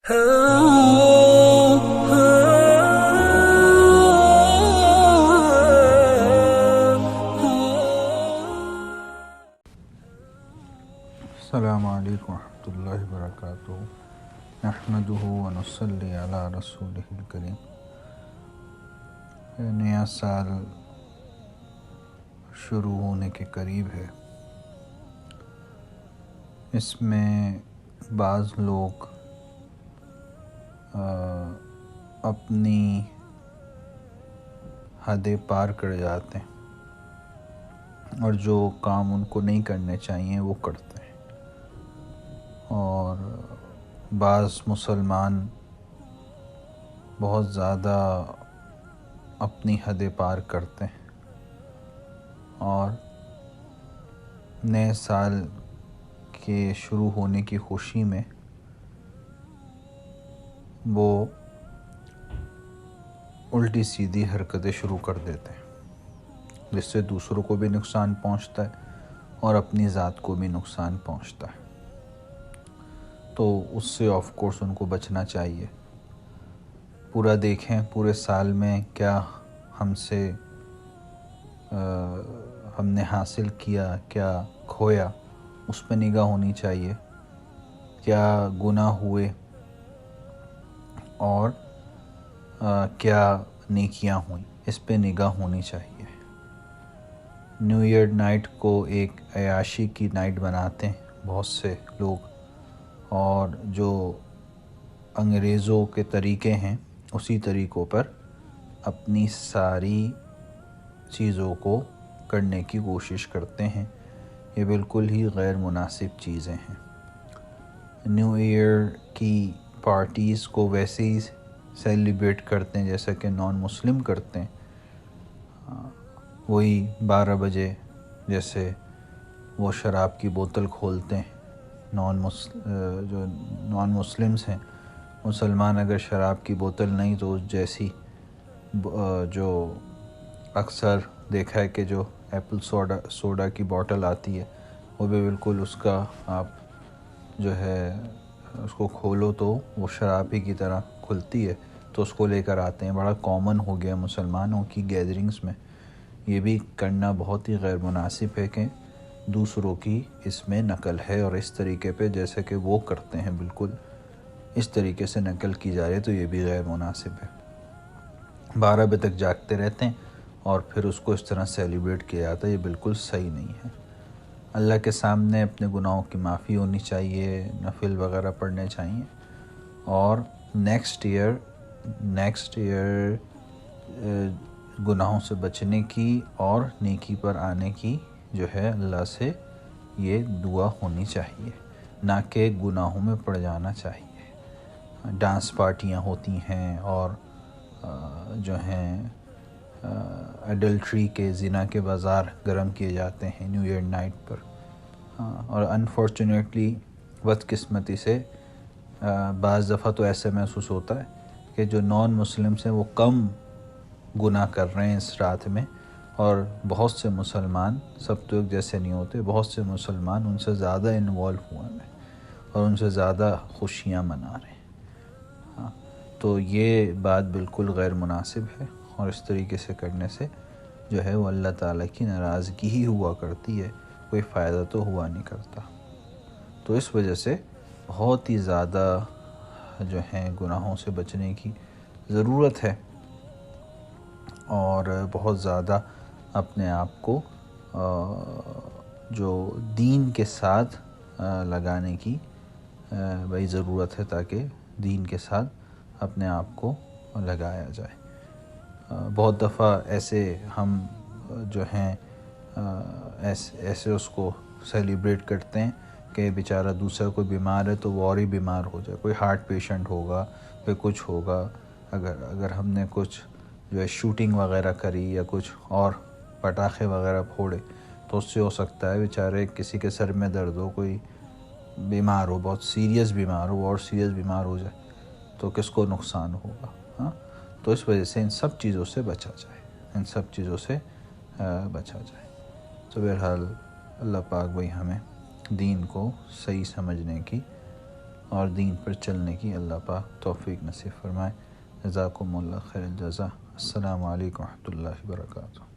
السلام علیکم ورحمۃ اللہ وبرکاتہ۔ نحمدہ ونصلی علی رسولہ الکریم۔ نیا سال شروع ہونے کے قریب ہے۔ اس میں بعض لوگ اپنی حدیں پار کر جاتے ہیں اور جو کام ان کو نہیں کرنے چاہیے وہ کرتے ہیں، اور بعض مسلمان بہت زیادہ اپنی حدیں پار کرتے ہیں اور نئے سال کے شروع ہونے کی خوشی میں وہ الٹی سیدھی حرکتیں شروع کر دیتے ہیں، جس سے دوسروں کو بھی نقصان پہنچتا ہے اور اپنی ذات کو بھی نقصان پہنچتا ہے۔ تو اس سے آف کورس ان کو بچنا چاہیے۔ پورا دیکھیں پورے سال میں کیا ہم نے حاصل کیا، کیا کھویا، اس پہ نگاہ ہونی چاہیے۔ کیا گناہ ہوئے اور کیا نیکیاں ہوئیں، اس پہ نگاہ ہونی چاہیے۔ نیو ایئر نائٹ کو ایک عیاشی کی نائٹ بناتے ہیں بہت سے لوگ، اور جو انگریزوں کے طریقے ہیں اسی طریقوں پر اپنی ساری چیزوں کو کرنے کی کوشش کرتے ہیں۔ یہ بالکل ہی غیر مناسب چیزیں ہیں۔ نیو ایئر کی پارٹیز کو ویسے ہی سیلیبریٹ کرتے ہیں جیسا کہ نان مسلم کرتے ہیں، وہی 12 بجے جیسے وہ شراب کی بوتل کھولتے ہیں۔ جو نان مسلمز ہیں، مسلمان اگر شراب کی بوتل نہیں تو اس جیسی جو اکثر دیکھا ہے کہ جو ایپل سوڈا کی بوتل آتی ہے وہ بھی بالکل اس کا آپ جو ہے اس کو کھولو تو وہ شراب ہی کی طرح کھلتی ہے، تو اس کو لے کر آتے ہیں۔ بڑا کامن ہو گیا مسلمانوں کی گیدرنگز میں۔ یہ بھی کرنا بہت ہی غیر مناسب ہے کہ دوسروں کی اس میں نقل ہے، اور اس طریقے پہ جیسے کہ وہ کرتے ہیں بالکل اس طریقے سے نقل کی جا رہی ہے، تو یہ بھی غیر مناسب ہے۔ 12 بجے تک جاگتے رہتے ہیں اور پھر اس کو اس طرح سیلیبریٹ کیا جاتا ہے، یہ بالکل صحیح نہیں ہے۔ اللہ کے سامنے اپنے گناہوں کی معافی ہونی چاہیے، نفل وغیرہ پڑھنے چاہیے، اور نیکسٹ ایئر گناہوں سے بچنے کی اور نیکی پر آنے کی جو ہے اللہ سے یہ دعا ہونی چاہیے، نہ کہ گناہوں میں پڑ جانا چاہیے۔ ڈانس پارٹیاں ہوتی ہیں اور جو ہیں ایڈلٹری کے، زنا کے بازار گرم کیے جاتے ہیں نیو ایئر نائٹ پر، اور انفارچونیٹلی بدقسمتی سے بعض دفعہ تو ایسے محسوس ہوتا ہے کہ جو نان مسلمس ہیں وہ کم گناہ کر رہے ہیں اس رات میں، اور بہت سے مسلمان، سب تو ایک جیسے نہیں ہوتے، بہت سے مسلمان ان سے زیادہ انوالو ہوئے ہیں اور ان سے زیادہ خوشیاں منا رہے ہیں۔ تو یہ بات بالکل غیر مناسب ہے، اور اس طریقے سے کرنے سے جو ہے وہ اللہ تعالیٰ کی ناراضگی ہی ہوا کرتی ہے، کوئی فائدہ تو ہوا نہیں کرتا۔ تو اس وجہ سے بہت ہی زیادہ جو ہیں گناہوں سے بچنے کی ضرورت ہے، اور بہت زیادہ اپنے آپ کو جو دین کے ساتھ لگانے کی بھائی ضرورت ہے، تاکہ دین کے ساتھ اپنے آپ کو لگایا جائے۔ بہت دفعہ ایسے ہم جو ہیں ایسے اس کو سیلیبریٹ کرتے ہیں کہ بیچارہ دوسرا کوئی بیمار ہے تو وہ اور ہی بیمار ہو جائے، کوئی ہارٹ پیشنٹ ہوگا، کوئی کچھ ہوگا، اگر ہم نے کچھ جو ہے شوٹنگ وغیرہ کری یا کچھ اور پٹاخے وغیرہ پھوڑے تو اس سے ہو سکتا ہے بیچارے کسی کے سر میں درد ہو، کوئی بیمار ہو، بہت سیریس بیمار ہو، اور سیریس بیمار ہو جائے تو کس کو نقصان ہوگا۔ تو اس وجہ سے ان سب چیزوں سے بچا جائے، تو بہرحال اللہ پاک بھائی ہمیں دین کو صحیح سمجھنے کی اور دین پر چلنے کی اللہ پاک توفیق نصیب فرمائے۔ جزاکم اللہ خیر الجزا۔ السلام علیکم ورحمۃ اللہ وبرکاتہ۔